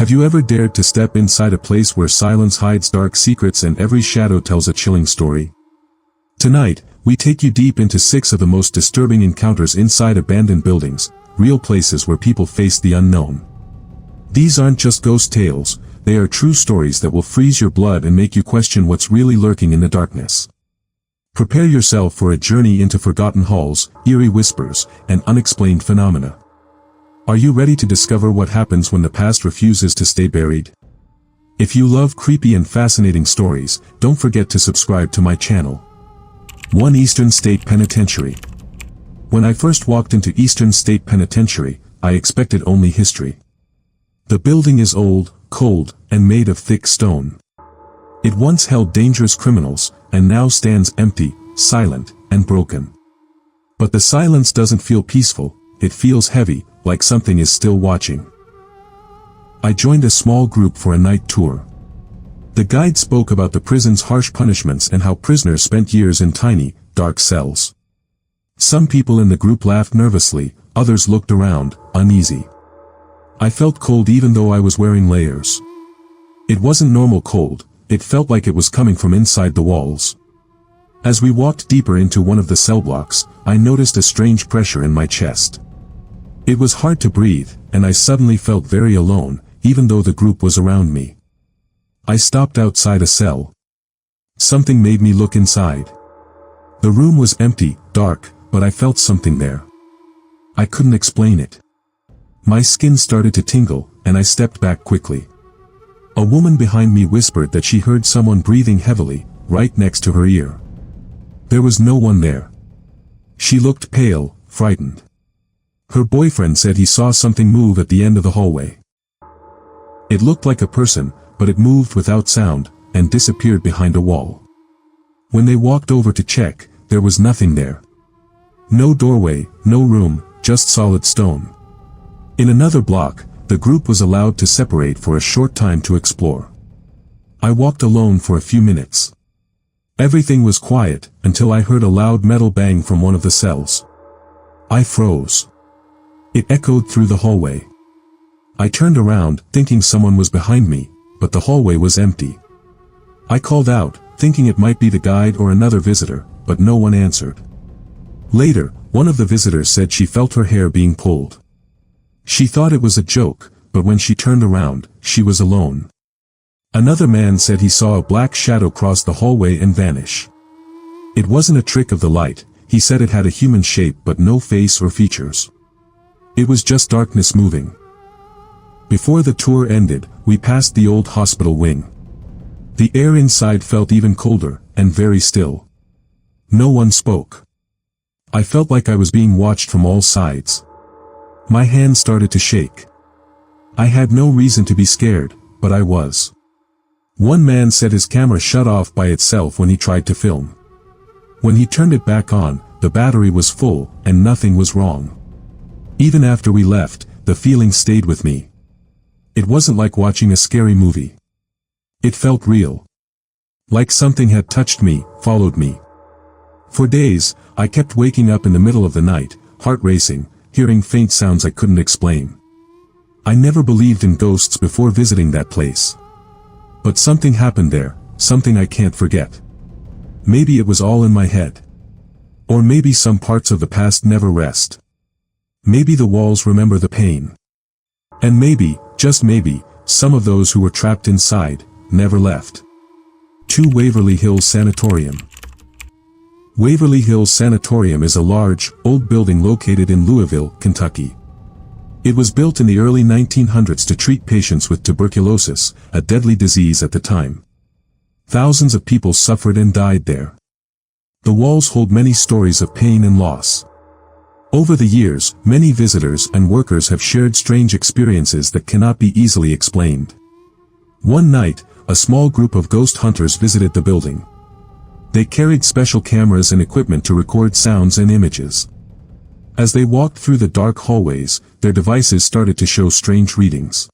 Have you ever dared to step inside a place where silence hides dark secrets and every shadow tells a chilling story? Tonight, we take you deep into 6 of the most disturbing encounters inside abandoned buildings, real places where people face the unknown. These aren't just ghost tales, they are true stories that will freeze your blood and make you question what's really lurking in the darkness. Prepare yourself for a journey into forgotten halls, eerie whispers, and unexplained phenomena. Are you ready to discover what happens when the past refuses to stay buried? If you love creepy and fascinating stories, don't forget to subscribe to my channel. 1 Eastern State Penitentiary. When I first walked into Eastern State Penitentiary, I expected only history. The building is old, cold, and made of thick stone. It once held dangerous criminals, and now stands empty, silent, and broken. But the silence doesn't feel peaceful, it feels heavy, like something is still watching. I joined a small group for a night tour. The guide spoke about the prison's harsh punishments and how prisoners spent years in tiny, dark cells. Some people in the group laughed nervously, others looked around, uneasy. I felt cold even though I was wearing layers. It wasn't normal cold, it felt like it was coming from inside the walls. As we walked deeper into one of the cell blocks, I noticed a strange pressure in my chest. It was hard to breathe, and I suddenly felt very alone, even though the group was around me. I stopped outside a cell. Something made me look inside. The room was empty, dark, but I felt something there. I couldn't explain it. My skin started to tingle, and I stepped back quickly. A woman behind me whispered that she heard someone breathing heavily, right next to her ear. There was no one there. She looked pale, frightened. Her boyfriend said he saw something move at the end of the hallway. It looked like a person, but it moved without sound, and disappeared behind a wall. When they walked over to check, there was nothing there. No doorway, no room, just solid stone. In another block, the group was allowed to separate for a short time to explore. I walked alone for a few minutes. Everything was quiet, until I heard a loud metal bang from one of the cells. I froze. It echoed through the hallway. I turned around, thinking someone was behind me, but the hallway was empty. I called out, thinking it might be the guide or another visitor, but no one answered. Later, one of the visitors said she felt her hair being pulled. She thought it was a joke, but when she turned around, she was alone. Another man said he saw a black shadow cross the hallway and vanish. It wasn't a trick of the light, he said it had a human shape but no face or features. It was just darkness moving. Before the tour ended, we passed the old hospital wing. The air inside felt even colder, and very still. No one spoke. I felt like I was being watched from all sides. My hands started to shake. I had no reason to be scared, but I was. One man said his camera shut off by itself when he tried to film. When he turned it back on, the battery was full, and nothing was wrong. Even after we left, the feeling stayed with me. It wasn't like watching a scary movie. It felt real. Like something had touched me, followed me. For days, I kept waking up in the middle of the night, heart racing, hearing faint sounds I couldn't explain. I never believed in ghosts before visiting that place. But something happened there, something I can't forget. Maybe it was all in my head. Or maybe some parts of the past never rest. Maybe the walls remember the pain. And maybe, just maybe, some of those who were trapped inside, never left. 2 Waverly Hills Sanatorium. Waverly Hills Sanatorium is a large, old building located in Louisville, Kentucky. It was built in the early 1900s to treat patients with tuberculosis, a deadly disease at the time. Thousands of people suffered and died there. The walls hold many stories of pain and loss. Over the years, many visitors and workers have shared strange experiences that cannot be easily explained. One night, a small group of ghost hunters visited the building. They carried special cameras and equipment to record sounds and images. As they walked through the dark hallways, their devices started to show strange readings.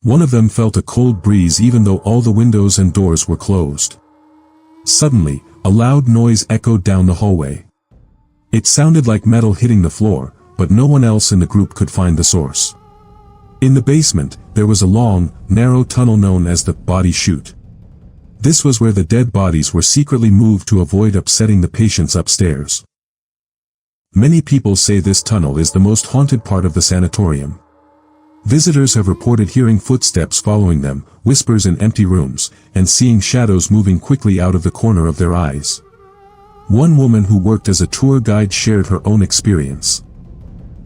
One of them felt a cold breeze even though all the windows and doors were closed. Suddenly, a loud noise echoed down the hallway. It sounded like metal hitting the floor, but no one else in the group could find the source. In the basement, there was a long, narrow tunnel known as the body chute. This was where the dead bodies were secretly moved to avoid upsetting the patients upstairs. Many people say this tunnel is the most haunted part of the sanatorium. Visitors have reported hearing footsteps following them, whispers in empty rooms, and seeing shadows moving quickly out of the corner of their eyes. One woman who worked as a tour guide shared her own experience.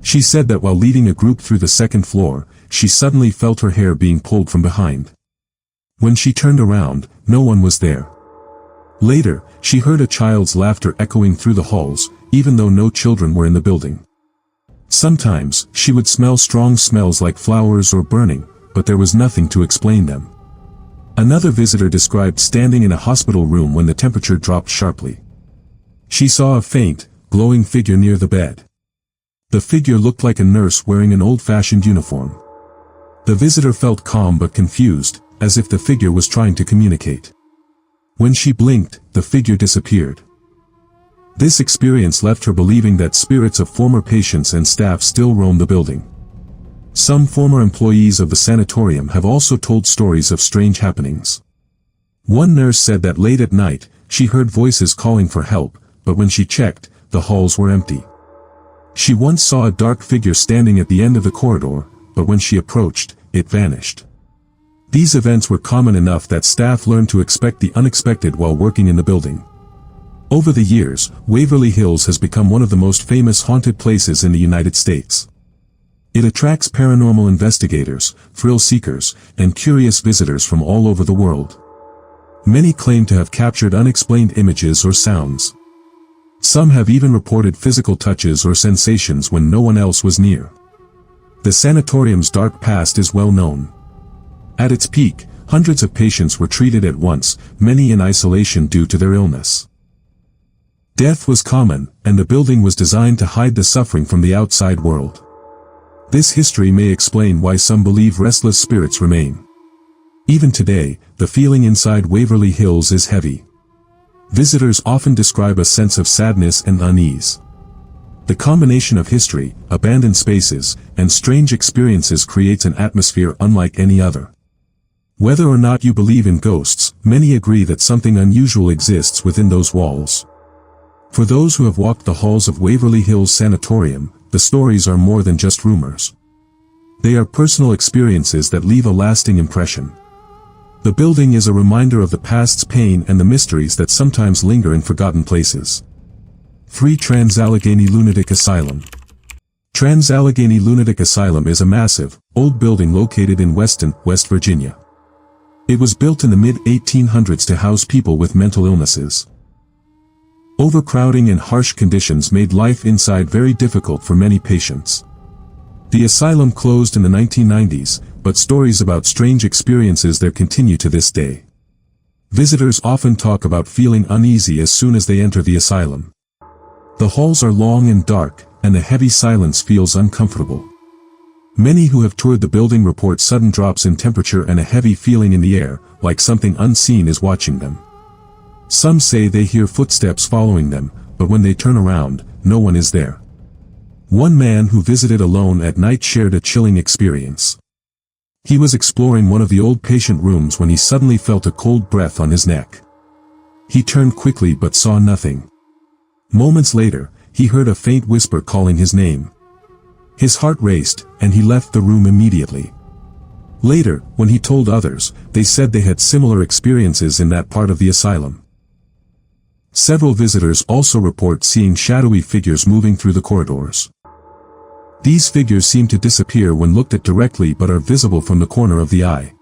She said that while leading a group through the second floor, she suddenly felt her hair being pulled from behind. When she turned around, no one was there. Later, she heard a child's laughter echoing through the halls, even though no children were in the building. Sometimes, she would smell strong smells like flowers or burning, but there was nothing to explain them. Another visitor described standing in a hospital room when the temperature dropped sharply. She saw a faint, glowing figure near the bed. The figure looked like a nurse wearing an old-fashioned uniform. The visitor felt calm but confused, as if the figure was trying to communicate. When she blinked, the figure disappeared. This experience left her believing that spirits of former patients and staff still roam the building. Some former employees of the sanatorium have also told stories of strange happenings. One nurse said that late at night, she heard voices calling for help, but when she checked, the halls were empty. She once saw a dark figure standing at the end of the corridor, but when she approached, it vanished. These events were common enough that staff learned to expect the unexpected while working in the building. Over the years, Waverly Hills has become one of the most famous haunted places in the United States. It attracts paranormal investigators, thrill seekers, and curious visitors from all over the world. Many claim to have captured unexplained images or sounds. Some have even reported physical touches or sensations when no one else was near. The sanatorium's dark past is well known. At its peak, hundreds of patients were treated at once, many in isolation due to their illness. Death was common, and the building was designed to hide the suffering from the outside world. This history may explain why some believe restless spirits remain. Even today, the feeling inside Waverly Hills is heavy. Visitors often describe a sense of sadness and unease. The combination of history, abandoned spaces, and strange experiences creates an atmosphere unlike any other. Whether or not you believe in ghosts, many agree that something unusual exists within those walls. For those who have walked the halls of Waverly Hills Sanatorium, the stories are more than just rumors. They are personal experiences that leave a lasting impression. The building is a reminder of the past's pain and the mysteries that sometimes linger in forgotten places. 3 Alagany Lunatic Asylum. Alagany Lunatic Asylum is a massive, old building located in Weston, West Virginia. It was built in the mid-1800s to house people with mental illnesses. Overcrowding and harsh conditions made life inside very difficult for many patients. The asylum closed in the 1990s, but stories about strange experiences there continue to this day. Visitors often talk about feeling uneasy as soon as they enter the asylum. The halls are long and dark, and the heavy silence feels uncomfortable. Many who have toured the building report sudden drops in temperature and a heavy feeling in the air, like something unseen is watching them. Some say they hear footsteps following them, but when they turn around, no one is there. One man who visited alone at night shared a chilling experience. He was exploring one of the old patient rooms when he suddenly felt a cold breath on his neck. He turned quickly but saw nothing. Moments later, he heard a faint whisper calling his name. His heart raced, and he left the room immediately. Later, when he told others, they said they had similar experiences in that part of the asylum. Several visitors also report seeing shadowy figures moving through the corridors. These figures seem to disappear when looked at directly but are visible from the corner of the eye.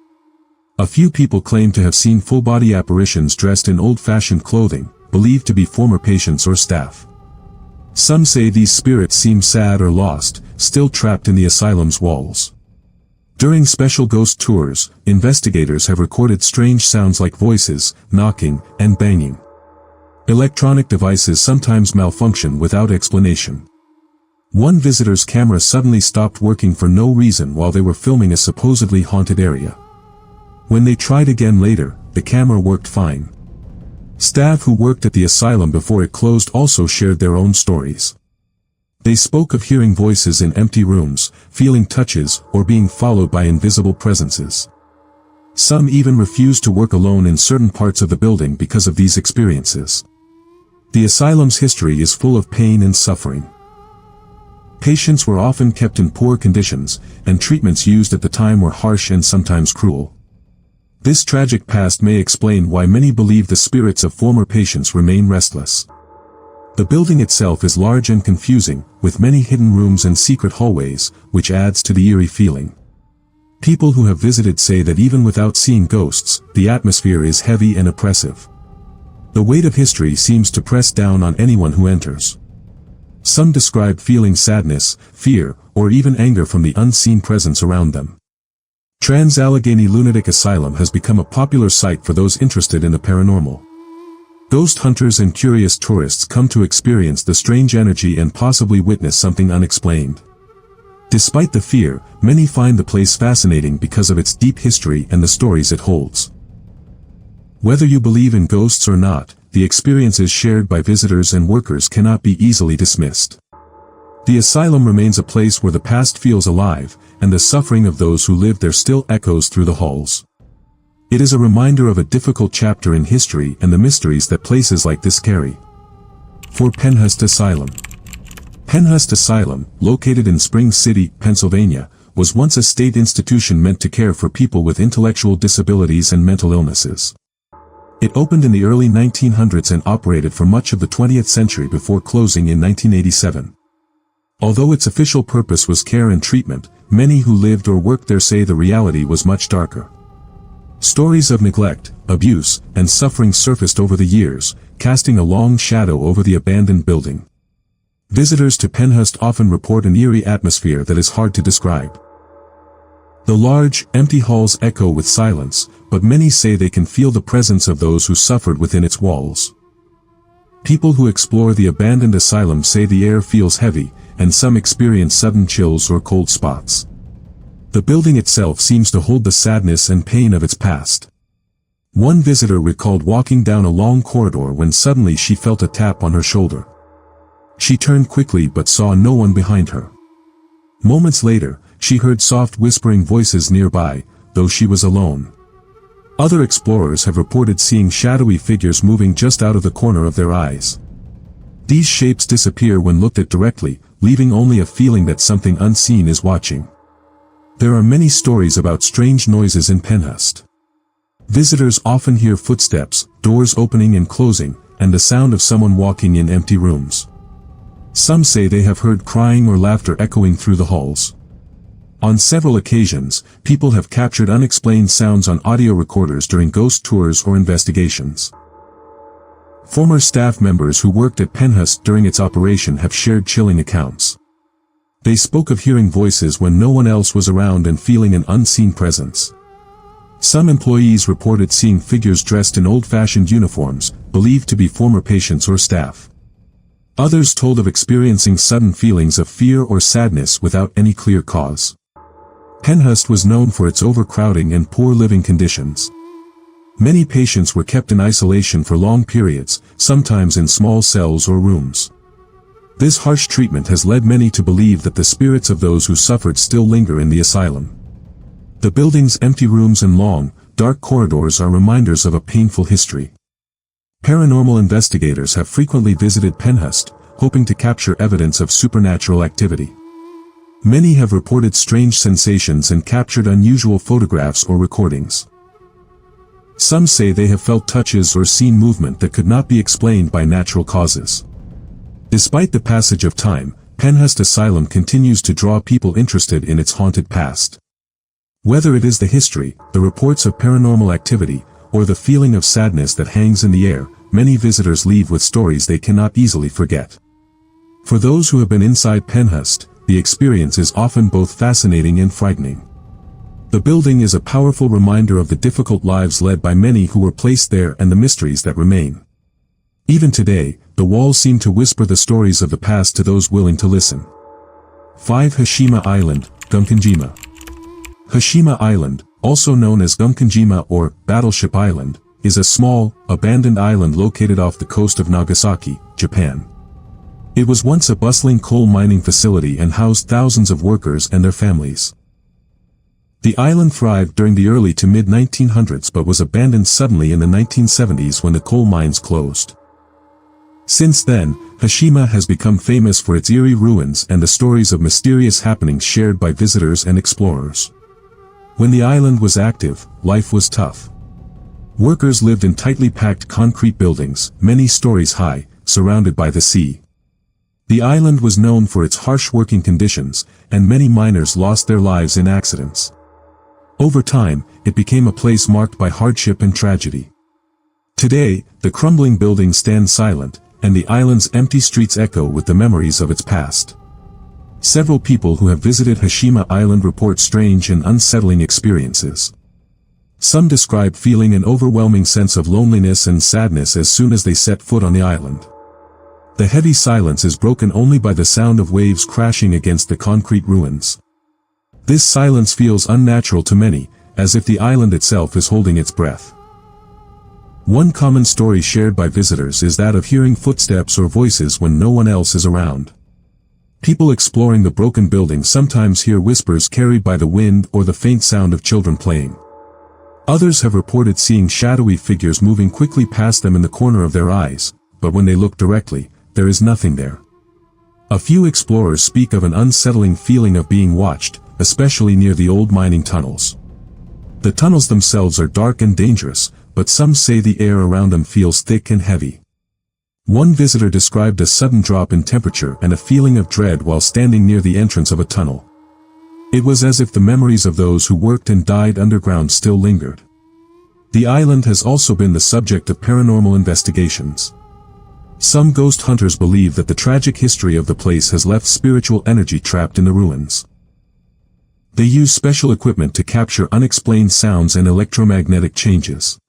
A few people claim to have seen full-body apparitions dressed in old-fashioned clothing, believed to be former patients or staff. Some say these spirits seem sad or lost, still trapped in the asylum's walls. During special ghost tours, investigators have recorded strange sounds like voices, knocking, and banging. Electronic devices sometimes malfunction without explanation. One visitor's camera suddenly stopped working for no reason while they were filming a supposedly haunted area. When they tried again later, the camera worked fine. Staff who worked at the asylum before it closed also shared their own stories. They spoke of hearing voices in empty rooms, feeling touches, or being followed by invisible presences. Some even refused to work alone in certain parts of the building because of these experiences. The asylum's history is full of pain and suffering. Patients were often kept in poor conditions, and treatments used at the time were harsh and sometimes cruel. This tragic past may explain why many believe the spirits of former patients remain restless. The building itself is large and confusing, with many hidden rooms and secret hallways, which adds to the eerie feeling. People who have visited say that even without seeing ghosts, the atmosphere is heavy and oppressive. The weight of history seems to press down on anyone who enters. Some describe feeling sadness, fear, or even anger from the unseen presence around them. Alagany Lunatic Asylum has become a popular site for those interested in the paranormal. Ghost hunters and curious tourists come to experience the strange energy and possibly witness something unexplained. Despite the fear, many find the place fascinating because of its deep history and the stories it holds. Whether you believe in ghosts or not, the experiences shared by visitors and workers cannot be easily dismissed. The asylum remains a place where the past feels alive, and the suffering of those who lived there still echoes through the halls. It is a reminder of a difficult chapter in history and the mysteries that places like this carry. For Pennist Asylum. Pennist Asylum, located in Spring City, Pennsylvania, was once a state institution meant to care for people with intellectual disabilities and mental illnesses. It opened in the early 1900s and operated for much of the 20th century before closing in 1987. Although its official purpose was care and treatment, many who lived or worked there say the reality was much darker. Stories of neglect, abuse, and suffering surfaced over the years, casting a long shadow over the abandoned building. Visitors to Pennist often report an eerie atmosphere that is hard to describe. The large, empty halls echo with silence, but many say they can feel the presence of those who suffered within its walls. People who explore the abandoned asylum say the air feels heavy, and some experience sudden chills or cold spots. The building itself seems to hold the sadness and pain of its past. One visitor recalled walking down a long corridor when suddenly she felt a tap on her shoulder. She turned quickly but saw no one behind her. Moments later, she heard soft whispering voices nearby, though she was alone. Other explorers have reported seeing shadowy figures moving just out of the corner of their eyes. These shapes disappear when looked at directly, leaving only a feeling that something unseen is watching. There are many stories about strange noises in Pennist. Visitors often hear footsteps, doors opening and closing, and the sound of someone walking in empty rooms. Some say they have heard crying or laughter echoing through the halls. On several occasions, people have captured unexplained sounds on audio recorders during ghost tours or investigations. Former staff members who worked at Pennist during its operation have shared chilling accounts. They spoke of hearing voices when no one else was around and feeling an unseen presence. Some employees reported seeing figures dressed in old-fashioned uniforms, believed to be former patients or staff. Others told of experiencing sudden feelings of fear or sadness without any clear cause. Pennist was known for its overcrowding and poor living conditions. Many patients were kept in isolation for long periods, sometimes in small cells or rooms. This harsh treatment has led many to believe that the spirits of those who suffered still linger in the asylum. The building's empty rooms and long, dark corridors are reminders of a painful history. Paranormal investigators have frequently visited Pennist, hoping to capture evidence of supernatural activity. Many have reported strange sensations and captured unusual photographs or recordings. Some say they have felt touches or seen movement that could not be explained by natural causes. Despite the passage of time, Pennist Asylum continues to draw people interested in its haunted past. Whether it is the history, the reports of paranormal activity, or the feeling of sadness that hangs in the air, many visitors leave with stories they cannot easily forget. For those who have been inside Pennist, the experience is often both fascinating and frightening. The building is a powerful reminder of the difficult lives led by many who were placed there and the mysteries that remain. Even today, the walls seem to whisper the stories of the past to those willing to listen. 5 Hashima Island, Gunkanjima. Hashima Island, also known as Gunkanjima or Battleship Island, is a small, abandoned island located off the coast of Nagasaki, Japan. It was once a bustling coal mining facility and housed thousands of workers and their families. The island thrived during the early to mid-1900s but was abandoned suddenly in the 1970s when the coal mines closed. Since then, Hashima has become famous for its eerie ruins and the stories of mysterious happenings shared by visitors and explorers. When the island was active, life was tough. Workers lived in tightly packed concrete buildings, many stories high, surrounded by the sea. The island was known for its harsh working conditions, and many miners lost their lives in accidents. Over time, it became a place marked by hardship and tragedy. Today, the crumbling buildings stand silent, and the island's empty streets echo with the memories of its past. Several people who have visited Hashima Island report strange and unsettling experiences. Some describe feeling an overwhelming sense of loneliness and sadness as soon as they set foot on the island. The heavy silence is broken only by the sound of waves crashing against the concrete ruins. This silence feels unnatural to many, as if the island itself is holding its breath. One common story shared by visitors is that of hearing footsteps or voices when no one else is around. People exploring the broken building sometimes hear whispers carried by the wind or the faint sound of children playing. Others have reported seeing shadowy figures moving quickly past them in the corner of their eyes, but when they look directly, there is nothing there. A few explorers speak of an unsettling feeling of being watched, especially near the old mining tunnels. The tunnels themselves are dark and dangerous, but some say the air around them feels thick and heavy. One visitor described a sudden drop in temperature and a feeling of dread while standing near the entrance of a tunnel. It was as if the memories of those who worked and died underground still lingered. The island has also been the subject of paranormal investigations. Some ghost hunters believe that the tragic history of the place has left spiritual energy trapped in the ruins. They use special equipment to capture unexplained sounds and electromagnetic changes.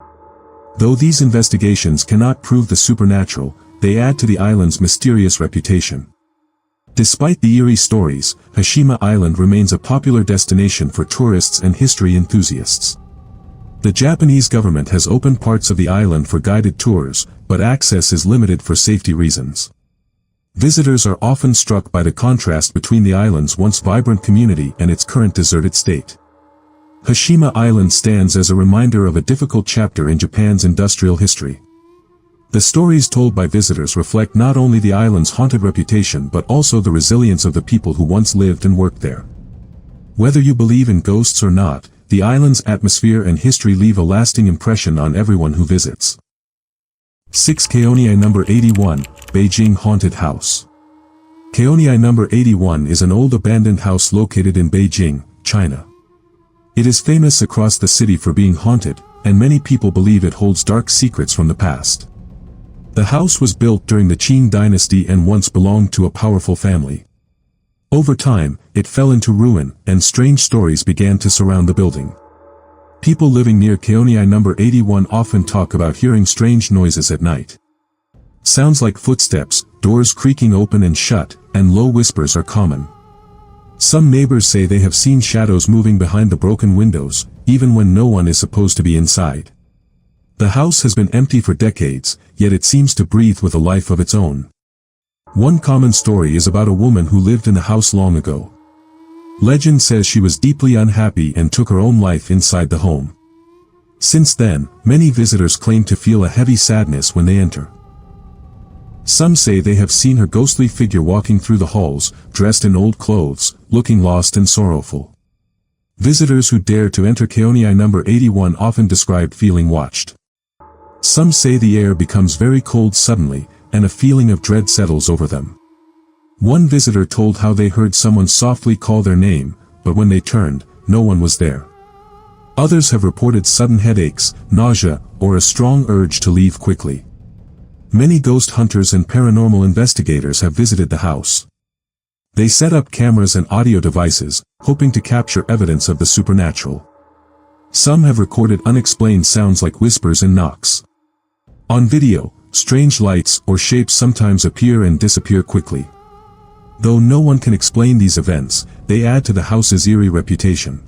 Though these investigations cannot prove the supernatural, they add to the island's mysterious reputation. Despite the eerie stories, Hashima Island remains a popular destination for tourists and history enthusiasts. The Japanese government has opened parts of the island for guided tours, but access is limited for safety reasons. Visitors are often struck by the contrast between the island's once vibrant community and its current deserted state. Hashima Island stands as a reminder of a difficult chapter in Japan's industrial history. The stories told by visitors reflect not only the island's haunted reputation but also the resilience of the people who once lived and worked there. Whether you believe in ghosts or not, the island's atmosphere and history leave a lasting impression on everyone who visits. 6. Kaohniai No. 81, Beijing Haunted House. Kaohniai No. 81 is an old abandoned house located in Beijing, China. It is famous across the city for being haunted, and many people believe it holds dark secrets from the past. The house was built during the Qing dynasty and once belonged to a powerful family. Over time, it fell into ruin, and strange stories began to surround the building. People living near Kaohniai No. 81 often talk about hearing strange noises at night. Sounds like footsteps, doors creaking open and shut, and low whispers are common. Some neighbors say they have seen shadows moving behind the broken windows, even when no one is supposed to be inside. The house has been empty for decades, yet it seems to breathe with a life of its own. One common story is about a woman who lived in the house long ago. Legend says she was deeply unhappy and took her own life inside the home. Since then, many visitors claim to feel a heavy sadness when they enter. Some say they have seen her ghostly figure walking through the halls, dressed in old clothes, looking lost and sorrowful. Visitors who dare to enter Kaohniai No. 81 often describe feeling watched. Some say the air becomes very cold suddenly, and a feeling of dread settles over them. One visitor told how they heard someone softly call their name, but when they turned, no one was there. Others have reported sudden headaches, nausea, or a strong urge to leave quickly. Many ghost hunters and paranormal investigators have visited the house. They set up cameras and audio devices, hoping to capture evidence of the supernatural. Some have recorded unexplained sounds like whispers and knocks. On video, strange lights or shapes sometimes appear and disappear quickly. Though no one can explain these events, they add to the house's eerie reputation.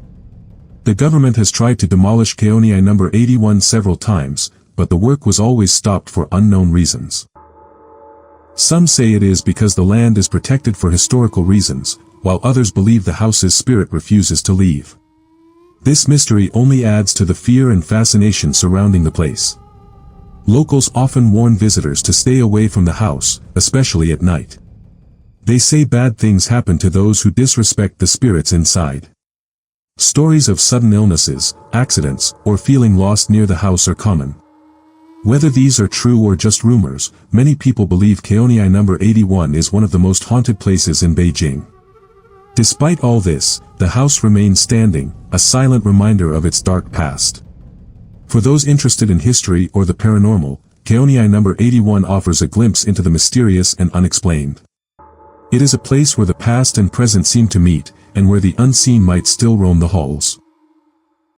The government has tried to demolish Kaohniai No. 81 several times, but the work was always stopped for unknown reasons. Some say it is because the land is protected for historical reasons, while others believe the house's spirit refuses to leave. This mystery only adds to the fear and fascination surrounding the place. Locals often warn visitors to stay away from the house, especially at night. They say bad things happen to those who disrespect the spirits inside. Stories of sudden illnesses, accidents, or feeling lost near the house are common. Whether these are true or just rumors, many people believe Kaohsiung number 81 is one of the most haunted places in Beijing. Despite all this, the house remains standing, a silent reminder of its dark past. For those interested in history or the paranormal, Kaohsiung number 81 offers a glimpse into the mysterious and unexplained. It is a place where the past and present seem to meet, and where the unseen might still roam the halls.